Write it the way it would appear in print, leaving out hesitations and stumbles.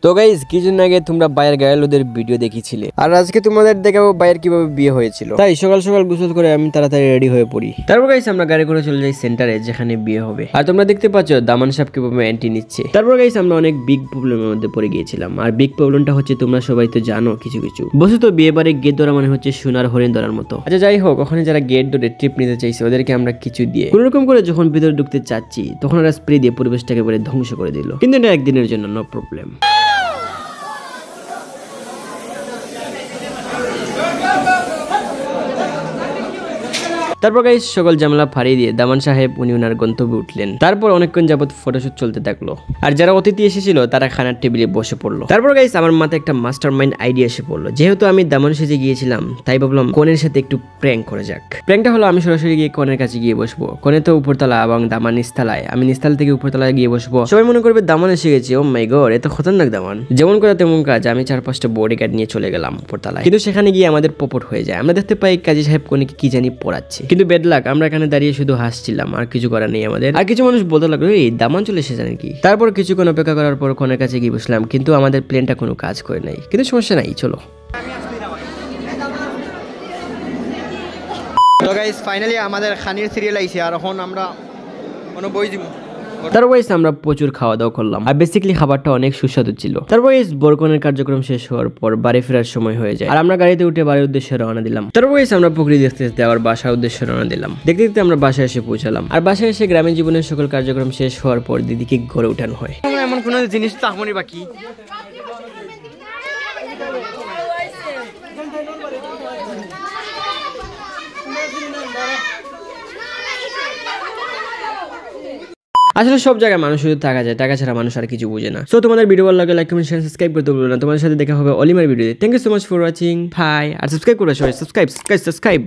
তো গাইস কিছুদিন আগে তোমরা বাইরের গায়েলদের ভিডিও দেখিছিলে, আর আজকে তোমাদের দেখাবো বাইরের কিভাবে বিয়ে হয়েছিল। তাই সকাল সকাল গোসল করে আমি তাড়াতাড়ি রেডি হয়ে পড়ি। তারপর গাইস আমরা গাড়ি করে চলে যাই সেন্টারে যেখানে বিয়ে হবে। আর তোমরা দেখতে পাচ্ছ দামান সাহেব কিভাবে এন্ট্রি নিচ্ছে। তারপর গাইস আমরা অনেক বিগ প্রবলেমের মধ্যে পড়ে গিয়েছিলাম। আর বিগ প্রবলেমটা হচ্ছে তোমরা সবাই তো জানো কিছু বস্তুত বিয়ে বাড়ি গেট ধরা মানে হচ্ছে সোনার হরিণ ধরার মতো। আচ্ছা যাই হোক, ওখানে যারা গেট ধরে ট্রিপ নিতে চাইছে ওদেরকে আমরা কিছু দিয়ে কোনোরকম করে যখন ভিতরে ঢুকতে চাচ্ছি তখন ওরা স্প্রে দিয়ে পরিবেশটাকে বলে ধ্বংস করে দিল। কিন্তু এটা একদিনের জন্য, নো প্রবলেম। তারপর গাইস সকল ঝামেলা ফাড়িয়ে দিয়ে দামান সাহেব উনি ওনার গন্তব্যে উঠলেন। তারপর অনেকক্ষণ যাবত ফটোশুট চলতে থাকলো। আর যারা অতিথি এসেছিল তারা খানার টেবিলে বসে পড়লো। তারপর গাইস আমার মাথায় একটা মাস্টার মাইন্ড আইডিয়া এসে পড়লো। যেহেতু আমি দামান সেজে গিয়েছিলাম তাই ভাবলাম কনের সাথে একটু প্র্যাঙ্ক করা যাক। প্র্যাঙ্কটা হলো আমি সরাসরি গিয়ে কনের কাছে গিয়ে বসবো। কনে তো উপরতলা এবং দামান নিচতলায়, আমি নিচতলা থেকে উপরতলায় গিয়ে বসবো। সবাই মনে করবে দামান এসে গেছে, ও মাই গড এত খতরনাক দামান। যেমন কথা তেমন কাজ, আমি 4-5টা বডিগার্ড নিয়ে চলে গেলাম উপরতলায়। কিন্তু সেখানে গিয়ে আমাদের পপট হয়ে যায়। আমরা দেখতে পাই কাজী সাহেব কনেকে কি জানি পড়াচ্ছে। কিন্তু বেড লাক, আমরা এখানে দাঁড়িয়ে শুধু হাসছিলাম, আর কিছু করার নেই আমাদের। আর কিছু মানুষ বলতে লাগলো এই দামান চলে এসেছে নাকি। তারপর কিছুক্ষণ অপেক্ষা করার পর কনের কাছে গিয়ে বসলাম, কিন্তু আমাদের প্লেনটা কোনো কাজ করে নাই। কিন্তু সমস্যা নাই, চলো। তো গাইস ফাইনালি আমাদের খানির সিরিয়াল আইছে, আর এখন আমরা কোনো বই দিব। তারপর আমরা প্রচুর খাওয়া দাওয়া করলাম, আর বেসিক্যালি খাবারটা অনেক সুস্বাদু ছিল। তারপর বরকনের কার্যক্রম শেষ হওয়ার পর বাড়ি ফেরার সময় হয়ে যায়, আর আমরা গাড়িতে উঠে বাড়ির উদ্দেশ্যে রওনা দিলাম। তারপর আমরা পুকুরি দেখতে দেখতে আবার বাসার উদ্দেশ্যে রওনা দিলাম। দেখতে দেখতে আমরা বাসায় এসে পৌঁছালাম। আর বাসায় এসে গ্রামীণ জীবনের সকল কার্যক্রম শেষ হওয়ার পর দিদিকে ঘরে উঠানো হয়। এমন কোনো জিনিস তো আমনি বাকি আসলে সব জায়গায় মানুষ শুধু টাকা যায়, টাকা ছাড়া মানুষ আর কিছু বুঝে না। সো তোমাদের ভিডিও ভালো লাগে লাইক কমেন্ট শেয়ার সাবস্ক্রাইব করতে ভুলো না। তোমাদের সাথে দেখা হবে অলিমার ভিডিওতে। Thank you so much for watching, bye. আর সাবস্ক্রাইব করে সবাই সাবস্ক্রাইব।